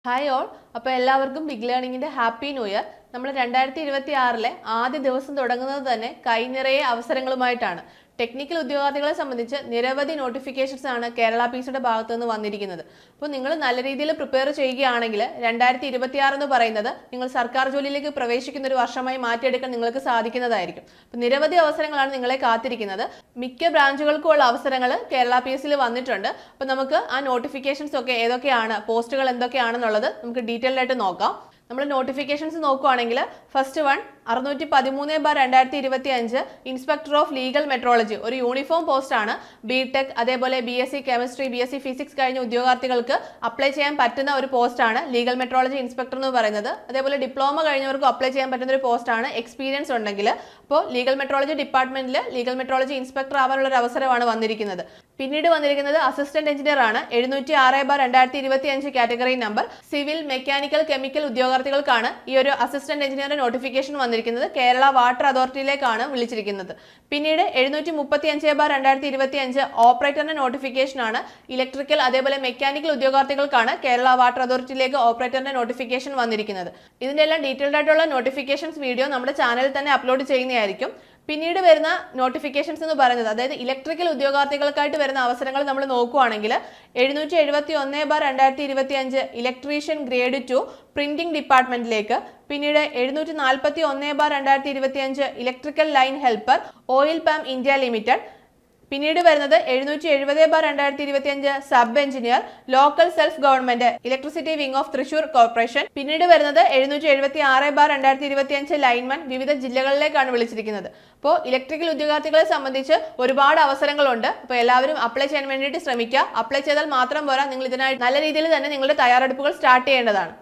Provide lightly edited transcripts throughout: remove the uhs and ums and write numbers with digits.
Hi all. അപ്പോൾ എല്ലാവർക്കും big ലേണിംഗിന്റെ ഹാപ്പി ന്യൂ ഇയർ. നമ്മൾ 2026 ആദ്യ ദിവസം തുടങ്ങുന്നത് തന്നെ കൈനിറയെ അവസരങ്ങളുമായിട്ടാണ്. ടെക്നിക്കൽ ഉദ്യോഗാർത്ഥികളെ സംബന്ധിച്ച് നിരവധി നോട്ടിഫിക്കേഷൻസ് ആണ് കേരള പിസിയുടെ ഭാഗത്തു നിന്ന് വന്നിരിക്കുന്നത്. അപ്പോൾ നിങ്ങൾ നല്ല രീതിയിൽ പ്രിപ്പയർ ചെയ്യുകയാണെങ്കിൽ 2026 എന്ന് പറയുന്നത് നിങ്ങൾ സർക്കാർ ജോലിയിലേക്ക് പ്രവേശിക്കുന്ന ഒരു വർഷമായി മാറ്റിയെടുക്കാൻ നിങ്ങൾക്ക് സാധിക്കുന്നതായിരിക്കും. അപ്പോൾ നിരവധി അവസരങ്ങളാണ് നിങ്ങളെ കാത്തിരിക്കുന്നത്. മിക്ക ബ്രാഞ്ചുകൾക്കുള്ള അവസരങ്ങൾ കേരള പി എസ് സിയിൽ വന്നിട്ടുണ്ട്. അപ്പോൾ നമുക്ക് ആ നോട്ടിഫിക്കേഷൻസ് ഒക്കെ ഏതൊക്കെയാണ്, പോസ്റ്റുകൾ എന്തൊക്കെയാണെന്നുള്ളത് നമുക്ക് ഡീറ്റെയിൽഡ് ആയിട്ട് നോക്കാം. നമ്മൾ നോട്ടിഫിക്കേഷൻസ് നോക്കുകയാണെങ്കിൽ first one 613/2025 inspector of legal metrology, ഒരു യൂണിഫോം പോസ്റ്റ് ആണ്. ബിടെക് അതേപോലെ BSc കെമിസ്ട്രി, BSc ഫിസിക്സ് കഴിഞ്ഞ ഉദ്യോഗാർത്ഥികൾക്ക് അപ്ലൈ ചെയ്യാൻ പറ്റുന്ന ഒരു പോസ്റ്റ് ആണ് ലീഗൽ മെട്രോളജി ഇൻസ്പെക്ടർ എന്ന് പറയുന്നത്. അതേപോലെ ഡിപ്ലോമ കഴിഞ്ഞവർക്കും അപ്ലൈ ചെയ്യാൻ പറ്റുന്ന ഒരു പോസ്റ്റ് ആണ് എക്സ്പീരിയൻസ് ഉണ്ടെങ്കിൽ. അപ്പോൾ ലീഗൽ മെട്രോളജി ഡിപ്പാർട്ട്മെന്റിൽ ലീഗൽ മെട്രോളജി ഇൻസ്പെക്ടർ ആവാനുള്ള ഒരു അവസരമാണ് വന്നിരിക്കുന്നത്. പിന്നീട് വന്നിരിക്കുന്നത് അസിസ്റ്റന്റ് എഞ്ചിനീയർ ആണ്. 706/2025 category number. Civil, mechanical, chemical ഉദ്യോഗാർത്ഥികൾക്കാണ് ഈ ഒരു അസിസ്റ്റന്റ് എഞ്ചിനീയർ നോട്ടിഫിക്കേഷൻ വന്നിരിക്കുന്നത്. കേരള വാട്ടർ അതോറിറ്റിയിലേക്കാണ് വിളിച്ചിരിക്കുന്നത്. പിന്നീട് 735/2025 ഓപ്പറേറ്ററിന്റെ നോട്ടിഫിക്കേഷൻ ആണ്. ഇലക്ട്രിക്കൽ അതേപോലെ മെക്കാനിക്കൽ ഉദ്യോഗാർത്ഥികൾക്കാണ് കേരള വാട്ടർ അതോറിറ്റിയിലേക്ക് ഓപ്പറേറ്ററിന്റെ നോട്ടിഫിക്കേഷൻ വന്നിരിക്കുന്നത്. ഇതിന്റെ എല്ലാം ഡീറ്റെയിൽഡ് ആയിട്ടുള്ള നോട്ടിഫിക്കേഷൻസ് വീഡിയോ നമ്മുടെ ചാനലിൽ തന്നെ അപ്ലോഡ് ചെയ്യുന്നതായിരിക്കും. പിന്നീട് വരുന്ന നോട്ടിഫിക്കേഷൻസ് എന്ന് പറയുന്നത്, അതായത് ഇലക്ട്രിക്കൽ ഉദ്യോഗാർത്ഥികൾക്കായിട്ട് വരുന്ന അവസരങ്ങൾ നമ്മൾ നോക്കുകയാണെങ്കിൽ 771/2025 ഇലക്ട്രീഷ്യൻ ഗ്രേഡ് 2 പ്രിന്റിംഗ് ഡിപ്പാർട്ട്മെന്റിലേക്ക്. പിന്നീട് 741/2025 electrical line helper, oil palm India limited. പിന്നീട് വരുന്നത് 770/2025 sub engineer, local self government, electricity wing of Thrissur corporation. പിന്നീട് വരുന്നത് 776/2025 ലൈൻമാൻ, വിവിധ ജില്ലകളിലേക്കാണ് വിളിച്ചിരിക്കുന്നത്. അപ്പോൾ ഇലക്ട്രിക്കൽ ഉദ്യോഗാർത്ഥികളെ സംബന്ധിച്ച് ഒരുപാട് അവസരങ്ങളുണ്ട്. അപ്പോൾ എല്ലാവരും അപ്ലൈ ചെയ്യാൻ വേണ്ടിയിട്ട് ശ്രമിക്കുക. അപ്ലൈ ചെയ്താൽ മാത്രം പോരാ, നിങ്ങൾ ഇതിനായി നല്ല രീതിയിൽ തന്നെ നിങ്ങളുടെ തയ്യാറെടുപ്പുകൾ സ്റ്റാർട്ട് ചെയ്യേണ്ടതാണ്.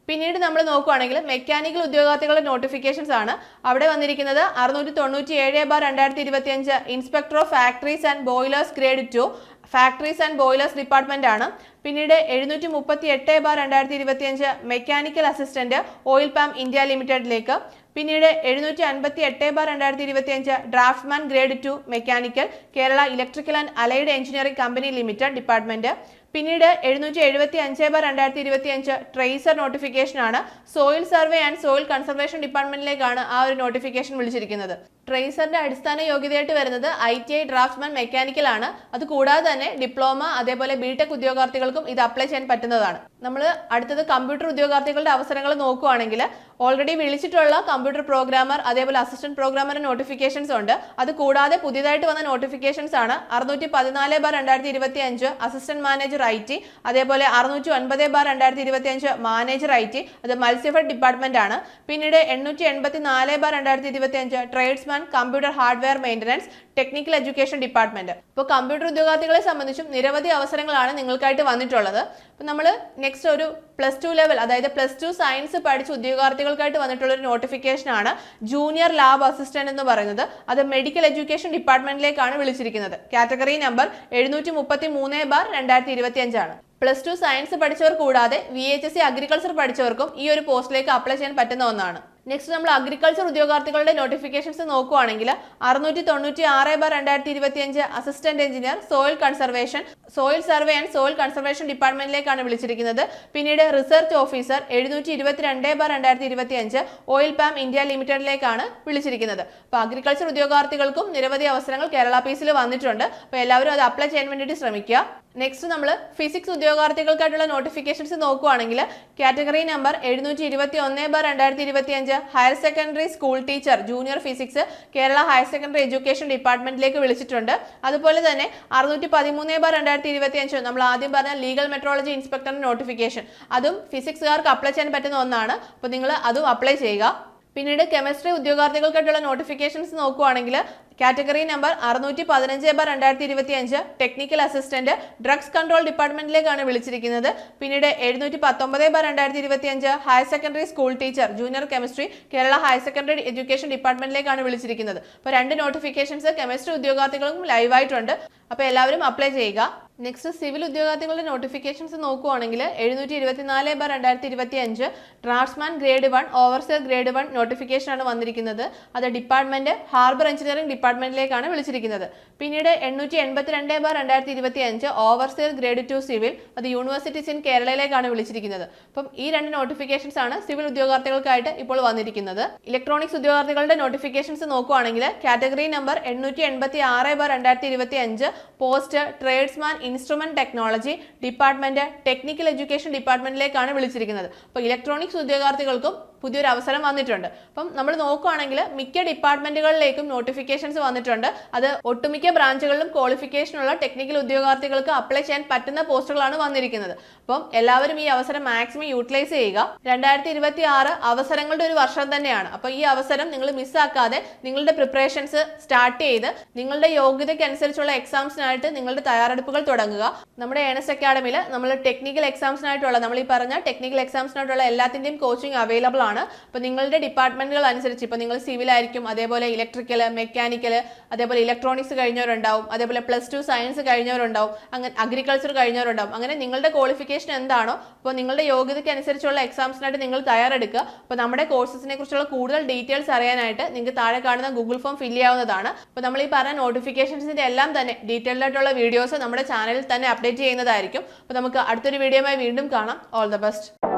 പിന്നീട് നമ്മൾ നോക്കുകയാണെങ്കിൽ മെക്കാനിക്കൽ ഉദ്യോഗാർത്ഥികളുടെ നോട്ടിഫിക്കേഷൻസ് ആണ്. അവിടെ വന്നിരിക്കുന്നത് 697/2025 inspector of factories and boilers grade 2 factories and boilers department ആണ്. പിന്നീട് 738/2025 mechanical assistant, oil palm India ലിമിറ്റഡിലേക്ക്. പിന്നീട് 758/2025 draftsman grade 2 mechanical, Kerala electrical and allied engineering company limited department. പിന്നീട് 775/2025 ട്രേസർ നോട്ടിഫിക്കേഷൻ ആണ്. Soil survey and soil conservation ഡിപ്പാർട്ട്മെന്റിലേക്കാണ് ആ ഒരു notification വിളിച്ചിരിക്കുന്നത്. ട്രേസറിന്റെ അടിസ്ഥാന യോഗ്യതയായിട്ട് വരുന്നത് ITI ഡ്രാഫ്റ്റ്മാൻ മെക്കാനിക്കൽ ആണ്. അത് കൂടാതെ തന്നെ ഡിപ്ലോമ അതേപോലെ ബിടെക് ഉദ്യോഗാർത്ഥികൾക്കും ഇത് അപ്ലൈ ചെയ്യാൻ പറ്റുന്നതാണ്. നമ്മൾ അടുത്തത് കമ്പ്യൂട്ടർ ഉദ്യോഗാർത്ഥികളുടെ അവസരങ്ങൾ നോക്കുകയാണെങ്കിൽ ഓൾറെഡി വിളിച്ചിട്ടുള്ള കമ്പ്യൂട്ടർ പ്രോഗ്രാമർ അതേപോലെ അസിസ്റ്റന്റ് പ്രോഗ്രാമർ നോട്ടിഫിക്കേഷൻസ് ഉണ്ട്. അത് കൂടാതെ പുതിയതായിട്ട് വന്ന നോട്ടിഫിക്കേഷൻസ് ആണ് 614/2025 അസിസ്റ്റന്റ് മാനേജർ IT, അതേപോലെ 609/2025 മാനേജർ IT, അത് മത്സ്യഫെഡ് ഡിപ്പാർട്ട്മെന്റ് ആണ്. പിന്നീട് 884/2025 tradesman computer hardware maintenance, technical education department. ഇപ്പോൾ കമ്പ്യൂട്ടർ ഉദ്യോഗാർത്ഥികളെ സംബന്ധിച്ചും നിരവധി അവസരങ്ങളാണ് നിങ്ങൾക്കായിട്ട് വന്നിട്ടുള്ളത്. അപ്പോൾ നമ്മൾ നെക്സ്റ്റ് ഒരു +2 ലെവൽ, അതായത് +2 സയൻസ് പഠിച്ച ഉദ്യോഗാർത്ഥികൾക്കായിട്ട് വന്നിട്ടുള്ള ഒരു നോട്ടിഫിക്കേഷൻ ആണ് ജൂനിയർ ലാബ് അസിസ്റ്റന്റ് എന്ന് പറയുന്നത്. അത് മെഡിക്കൽ എഡ്യൂക്കേഷൻ ഡിപ്പാർട്ട്മെന്റിലേക്കാണ് വിളിച്ചിരിക്കുന്നത്. കാറ്റഗറി നമ്പർ 733/2025 ആണ്. +2 സയൻസ് പഠിച്ചവർ കൂടാതെ VHSC അഗ്രികൾച്ചർ പഠിച്ചവർക്കും ഈ ഒരു പോസ്റ്റിലേക്ക് അപ്ലൈ ചെയ്യാൻ പറ്റുന്ന ഒന്നാണ്. നെക്സ്റ്റ് നമ്മൾ അഗ്രികൾച്ചർ ഉദ്യോഗാർത്ഥികളുടെ നോട്ടിഫിക്കേഷൻസ് നോക്കുകയാണെങ്കിൽ 696/2025 assistant engineer, soil conservation, soil survey and soil conservation ഡിപ്പാർട്ട്മെന്റിലേക്കാണ് വിളിച്ചിരിക്കുന്നത്. പിന്നീട് research officer 722/2025 oil palm India ലിമിറ്റഡിലേക്കാണ് വിളിച്ചിരിക്കുന്നത്. അപ്പോൾ അഗ്രികൾച്ചർ ഉദ്യോഗാർത്ഥികൾക്കും നിരവധി അവസരങ്ങൾ കേരള പിസിയിൽ വന്നിട്ടുണ്ട്. അപ്പോൾ എല്ലാവരും അത് അപ്ലൈ ചെയ്യാൻ വേണ്ടിയിട്ട് ശ്രമിക്കുക. നെക്സ്റ്റ് നമ്മൾ ഫിസിക്സ് ഉദ്യോഗാർത്ഥികൾക്കായിട്ടുള്ള നോട്ടിഫിക്കേഷൻസ് നോക്കുകയാണെങ്കിൽ category number 721/2025 higher secondary school teacher junior physics, Kerala higher secondary education ഡിപ്പാർട്ട്മെന്റിലേക്ക് വിളിച്ചിട്ടുണ്ട്. അതുപോലെ തന്നെ 613/2025 നമ്മൾ ആദ്യം പറഞ്ഞ ലീഗൽ മെട്രോളജി ഇൻസ്പെക്ടറിന്റെ നോട്ടിഫിക്കേഷൻ, അതും ഫിസിക്സുകാർക്ക് അപ്ലൈ ചെയ്യാൻ പറ്റുന്ന ഒന്നാണ്. അപ്പോൾ നിങ്ങൾ അതും അപ്ലൈ ചെയ്യുക. പിന്നീട് കെമിസ്ട്രി ഉദ്യോഗാർത്ഥികൾക്കായിട്ടുള്ള നോട്ടിഫിക്കേഷൻസ് നോക്കുകയാണെങ്കിൽ category number 615/2025 technical assistant, drugs control ഡിപ്പാർട്ട്മെന്റിലേക്കാണ് വിളിച്ചിരിക്കുന്നത്. പിന്നീട് 719/2025 higher secondary school teacher junior chemistry, Kerala higher secondary education ഡിപ്പാർട്ട്മെന്റിലേക്കാണ് വിളിച്ചിരിക്കുന്നത്. അപ്പോൾ 2 നോട്ടിഫിക്കേഷൻസ് കെമിസ്ട്രി ഉദ്യോഗാർത്ഥികൾക്കും ലൈവായിട്ടുണ്ട്. അപ്പോൾ എല്ലാവരും അപ്ലൈ ചെയ്യുക. നെക്സ്റ്റ് സിവിൽ ഉദ്യോഗാർത്ഥികളുടെ നോട്ടിഫിക്കേഷൻസ് നോക്കുവാണെങ്കിൽ 724/2025 draughtsman grade 1 overseer grade 1 notification ആണ് വന്നിരിക്കുന്നത്. അത് ഡിപ്പാർട്ട്മെന്റ് ഹാർബർ എഞ്ചിനീയറിംഗ് ഡിപ്പാർട്ട്മെന്റിലേക്കാണ് വിളിച്ചിരിക്കുന്നത്. പിന്നീട് 882/2025 ഓവർസിയർ ഗ്രേഡ് 2 സിവിൽ, അത് യൂണിവേഴ്സിറ്റീസ് ഇൻ കേരളയിലേക്കാണ് വിളിച്ചിരിക്കുന്നത്. അപ്പം ഈ രണ്ട് നോട്ടിഫിക്കേഷൻസ് ആണ് സിവിൽ ഉദ്യോഗാർത്ഥികൾക്കായിട്ട് ഇപ്പോൾ വന്നിരിക്കുന്നത്. ഇലക്ട്രോണിക്സ് ഉദ്യോഗാർത്ഥികളുടെ നോട്ടിഫിക്കേഷൻസ് നോക്കുവാണെങ്കിൽ category number 886/2025 post tradesman instrument technology department technical education ഡിപ്പാർട്ട്മെന്റിലേക്കാണ് വിളിച്ചിരിക്കുന്നത്. അപ്പോൾ ഇലക്ട്രോണിക്സ് ഉദ്യോഗാർത്ഥികൾക്കും പുതിയൊരു അവസരം വന്നിട്ടുണ്ട്. അപ്പം നമ്മൾ നോക്കുകയാണെങ്കിൽ മിക്ക ഡിപ്പാർട്ട്മെന്റുകളിലേക്കും നോട്ടിഫിക്കേഷൻസ് വന്നിട്ടുണ്ട്. അത് ഒട്ടുമിക്ക ബ്രാഞ്ചുകളിലും ക്വാളിഫിക്കേഷനുള്ള ടെക്നിക്കൽ ഉദ്യോഗാർത്ഥികൾക്ക് അപ്ലൈ ചെയ്യാൻ പറ്റുന്ന പോസ്റ്റുകളാണ് വന്നിരിക്കുന്നത്. അപ്പം എല്ലാവരും ഈ അവസരം മാക്സിമം യൂട്ടിലൈസ് ചെയ്യുക. 2026 അവസരങ്ങളുടെ ഒരു വർഷം തന്നെയാണ്. അപ്പോൾ ഈ അവസരം നിങ്ങൾ മിസ്സാക്കാതെ നിങ്ങളുടെ പ്രിപ്പറേഷൻസ് സ്റ്റാർട്ട് ചെയ്ത് നിങ്ങളുടെ യോഗ്യതയ്ക്ക് അനുസരിച്ചുള്ള എക്സാംസിനായിട്ട് നിങ്ങളുടെ തയ്യാറെടുപ്പുകൾ തുടങ്ങുക. നമ്മുടെ ഏണസ് അക്കാഡമിയിൽ നമ്മൾ ടെക്നിക്കൽ എക്സാംസിനായിട്ടുള്ള നമ്മൾ ഈ പറഞ്ഞ ടെക്നിക്കൽ എക്സാംസിനായിട്ടുള്ള എല്ലാത്തിൻ്റെയും കോച്ചിങ് അവൈലബിൾ ആണ്. അപ്പോൾ നിങ്ങളുടെ ഡിപ്പാർട്ട്മെന്റുകൾ അനുസരിച്ച് ഇപ്പോൾ നിങ്ങൾ സിവിൽ ആയിരിക്കും, അതേപോലെ ഇലക്ട്രിക്കൽ, മെക്കാനിക്കൽ, അതേപോലെ ഇലക്ട്രോണിക്സ് കഴിഞ്ഞവരുണ്ടാവും, അതേപോലെ +2 സയൻസ് കഴിഞ്ഞവരുണ്ടാവും, അങ്ങനെ അഗ്രികൾച്ചർ കഴിഞ്ഞവരുണ്ടാവും. അങ്ങനെ നിങ്ങളുടെ ക്വാളിഫിക്കേഷൻ എന്താണോ അപ്പോൾ നിങ്ങളുടെ യോഗ്യതയ്ക്ക് അനുസരിച്ചുള്ള എക്സാംസിനായിട്ട് നിങ്ങൾ തയ്യാറെടുക്കുക. അപ്പോൾ നമ്മുടെ കോഴ്സസിനെ കുറിച്ചുള്ള കൂടുതൽ ഡീറ്റെയിൽസ് അറിയാനായിട്ട് നിങ്ങൾക്ക് താഴെ കാണുന്ന ഗൂഗിൾ ഫോം ഫില്ല് ചെയ്യാവുന്നതാണ്. അപ്പോൾ നമ്മൾ ഈ പറഞ്ഞ നോട്ടിഫിക്കേഷൻസിന്റെ എല്ലാം തന്നെ ഡീറ്റെയിൽഡ് ആയിട്ടുള്ള വീഡിയോസ് നമ്മുടെ ചാനലിൽ തന്നെ അപ്ഡേറ്റ് ചെയ്യുന്നതായിരിക്കും. അപ്പോൾ നമുക്ക് അടുത്തൊരു വീഡിയോയുമായി വീണ്ടും കാണാം. All the best.